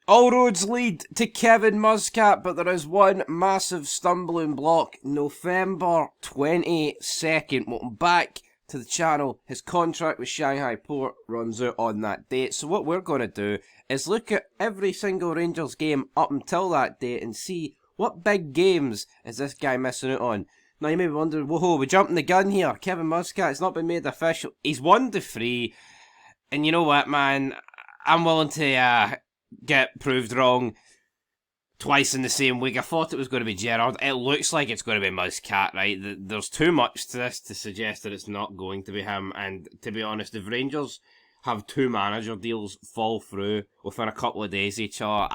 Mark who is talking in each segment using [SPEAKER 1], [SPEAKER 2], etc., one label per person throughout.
[SPEAKER 1] All roads lead to Kevin Muscat, but there is one massive stumbling block. November 22nd. Welcome back to the channel. His contract with Shanghai Port runs out on that date. So what we're going to do is look at every single Rangers game up until that date and see what big games is this guy missing out on. Now you may be wondering, whoa, we're jumping the gun here. Kevin Muscat has not been made official. He's 1-3. And you know what, man? I'm willing to get proved wrong twice in the same week. I thought it was going to be Gerrard. It looks like it's going to be Muscat, right? There's too much to this to suggest that it's not going to be him. And to be honest, if Rangers have two manager deals fall through within a couple of days each other,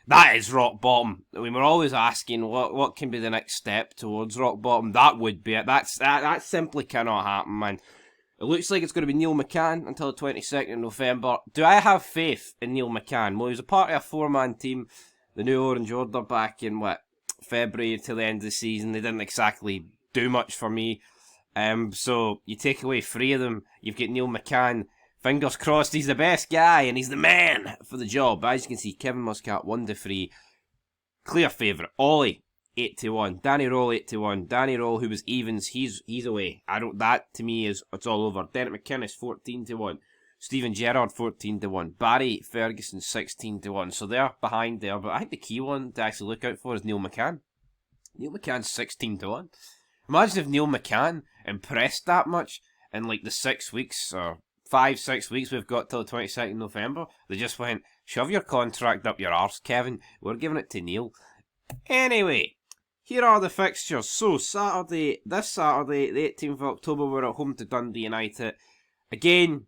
[SPEAKER 1] that is rock bottom. I mean, we're always asking what can be the next step towards rock bottom. That would be it. That simply cannot happen, man. It looks like it's going to be Neil McCann until the 22nd of November. Do I have faith in Neil McCann? Well, he was a part of a four-man team, the New Orange Order, back in, February till the end of the season. They didn't exactly do much for me. So you take away three of them, you've got Neil McCann. Fingers crossed he's the best guy and he's the man for the job. But as you can see, Kevin Muscat 1-3. Clear favourite. Ollie 8-1. Danny Roll 8-1. Danny Roll, who was evens, he's away. That to me it's all over. Derek McInnes 14-1. Steven Gerrard 14-1. Barry Ferguson 16-1. So they're behind there, but I think the key one to actually look out for is Neil McCann. Neil McCann's 16-1. Imagine if Neil McCann impressed that much in like the 6 weeks or 5-6 weeks we've got till the 22nd November. They just went, shove your contract up your arse, Kevin. We're giving it to Neil. Anyway, here are the fixtures. So, this Saturday, the 18th of October, we're at home to Dundee United. Again,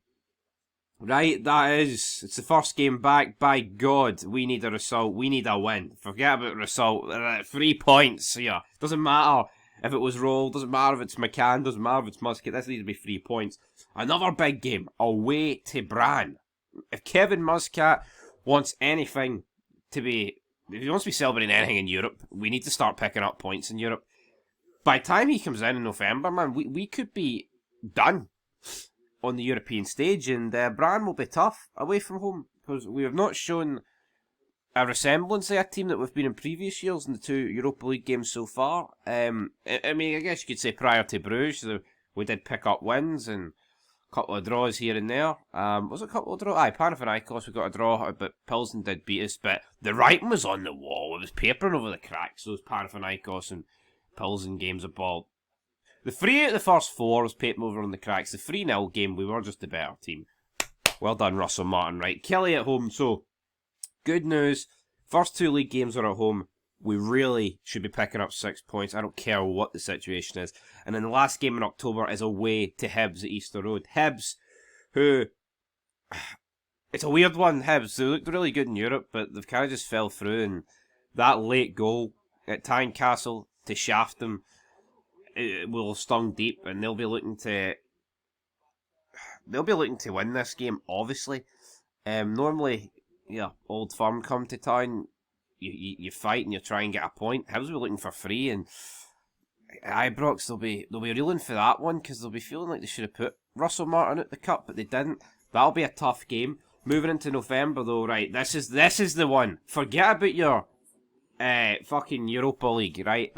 [SPEAKER 1] right, it's the first game back. By God, we need a result. We need a win. Forget about result. 3 points here. Doesn't matter if it was Roll, doesn't matter if it's McCann, doesn't matter if it's Muscat. This needs to be 3 points. Another big game, away to Brann. If Kevin Muscat wants anything to be... If he wants to be celebrating anything in Europe, we need to start picking up points in Europe. By the time he comes in November, man, we could be done on the European stage, and Brann will be tough away from home, because we have not shown a resemblance of a team that we've been in previous years in the 2 Europa League games so far. I mean, I guess you could say prior to Bruges, we did pick up wins and a couple of draws here and there. Was it a couple of draws? Aye, Panathinaikos we got a draw, but Pilsen did beat us. But the writing was on the wall. It was papering over the cracks, those Panathinaikos and Pilsen games of ball. The 3 out of the first 4 was papering over on the cracks. The 3-0 game, we were just the better team. Well done, Russell Martin. Right, Kelly at home. So, good news. First 2 league games are at home. We really should be picking up 6 points. I don't care what the situation is. And then the last game in October is away to Hibs at Easter Road. Hibs, who... It's a weird one, Hibs. They looked really good in Europe, but they've kind of just fell through. And that late goal at Tynecastle to shaft them, it will have stung deep. And they'll be looking to win this game, obviously. Normally, Old Firm come to town. You fight and you try and get a point. Hibs will be looking for 3, and Ibrox they'll be reeling for that one because they'll be feeling like they should have put Russell Martin at the cup, but they didn't. That'll be a tough game. Moving into November though, right? This is the one. Forget about your fucking Europa League, right?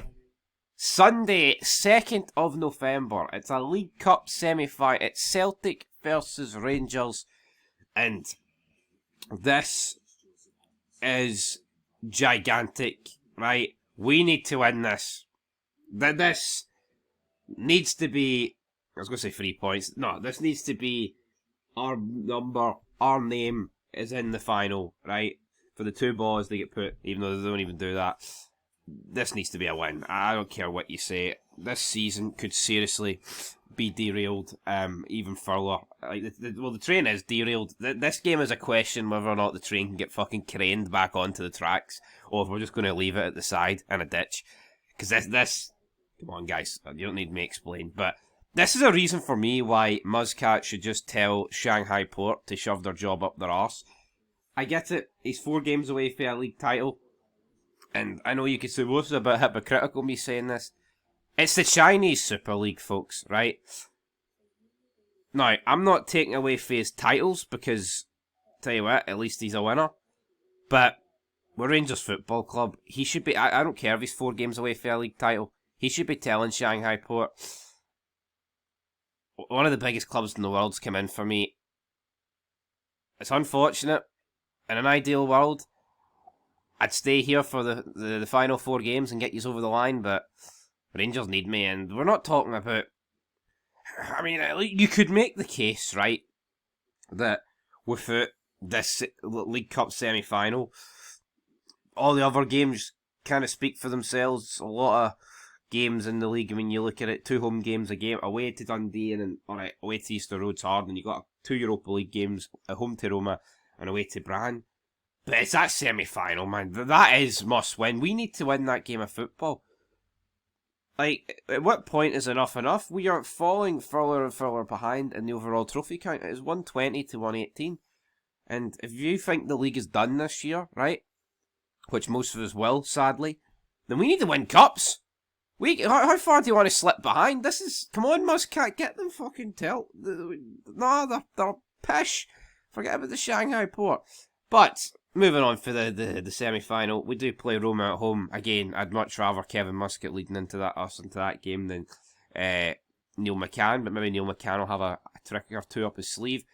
[SPEAKER 1] Sunday, 2nd of November. It's a League Cup semi-final. It's Celtic versus Rangers, and this is gigantic, right? We need to win this. This needs to be... I was going to say 3 points. No, this needs to be our number, our name is in the final, right? For the 2 balls they get put, even though they don't even do that. This needs to be a win. I don't care what you say. This season could seriously be derailed even further. Like the train is derailed. This game is a question whether or not the train can get fucking craned back onto the tracks, or if we're just going to leave it at the side in a ditch. Because this, come on guys, you don't need me explain, but this is a reason for me why Muscat should just tell Shanghai Port to shove their job up their arse. I get it, he's 4 games away for a league title, and I know you could say, well, this is a bit hypocritical me saying this. It's the Chinese Super League, folks, right? Now, I'm not taking away from his titles because tell you what, at least he's a winner. But we're Rangers Football Club. He should be. I don't care if he's 4 games away for a league title. He should be telling Shanghai Port, one of the biggest clubs in the world's come in for me. It's unfortunate. In an ideal world, I'd stay here for the final 4 games and get you over the line, but Rangers need me, and we're not talking about... I mean, you could make the case, right, that without this League Cup semi-final, all the other games kind of speak for themselves. A lot of games in the league, I mean, you look at it, 2 home games a game, away to Dundee and then, alright, away to Easter Road's hard, and you got 2 Europa League games, at home to Roma and away to Brann. But it's that semi-final, man. That is must win. We need to win that game of football. Like, at what point is enough enough? We are falling further and further behind in the overall trophy count. It is 120 to 118. And if you think the league is done this year, right, which most of us will, sadly, then we need to win cups. How far do you want to slip behind? This is... Come on, Muscat, get them fucking tilt. No, they're pish. Forget about the Shanghai Port. But, moving on for the semi-final, we do play Roma at home. Again, I'd much rather Kevin Muscat leading into that game than Neil McCann, but maybe Neil McCann will have a trick or 2 up his sleeve.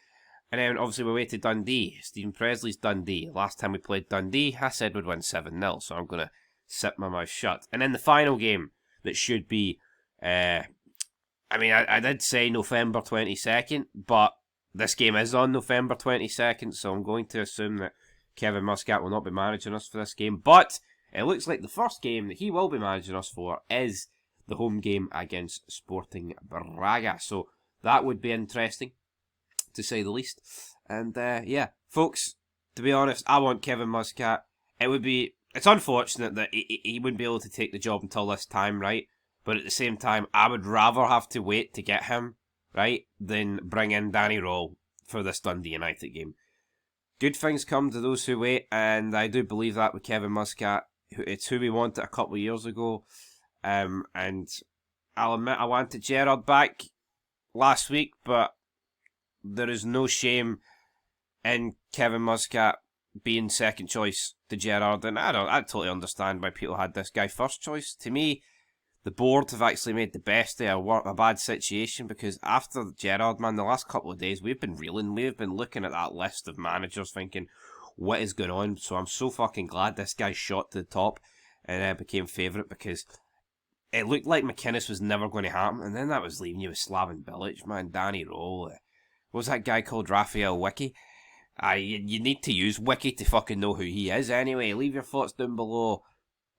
[SPEAKER 1] And then, obviously, we're away to Dundee. Stephen Presley's Dundee. Last time we played Dundee, I said we'd win 7-0, so I'm going to sit my mouth shut. And then the final game that should be... I did say November 22nd, but this game is on November 22nd, so I'm going to assume that Kevin Muscat will not be managing us for this game. But it looks like the first game that he will be managing us for is the home game against Sporting Braga. So that would be interesting, to say the least. And yeah, folks, to be honest, I want Kevin Muscat. It's unfortunate that he wouldn't be able to take the job until this time, right? But at the same time, I would rather have to wait to get him, right, than bring in Danny Rowell for this Dundee United game. Good things come to those who wait, and I do believe that with Kevin Muscat. It's who we wanted a couple of years ago. And I'll admit I wanted Gerrard back last week, but there is no shame in Kevin Muscat being second choice to Gerrard, and I totally understand why people had this guy first choice. To me, the board have actually made the best of a bad situation, because after Gerrard, man, the last couple of days we've been reeling. We've been looking at that list of managers thinking, what is going on? So I'm so fucking glad this guy shot to the top and became favourite, because it looked like McInnes was never going to happen, and then that was leaving you with Slaven Bilic, man, Danny Rowell. What was that guy called? Raphael Wiki? You need to use Wiki to fucking know who he is anyway. Leave your thoughts down below.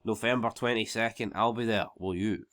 [SPEAKER 1] November 22nd, I'll be there. Will you?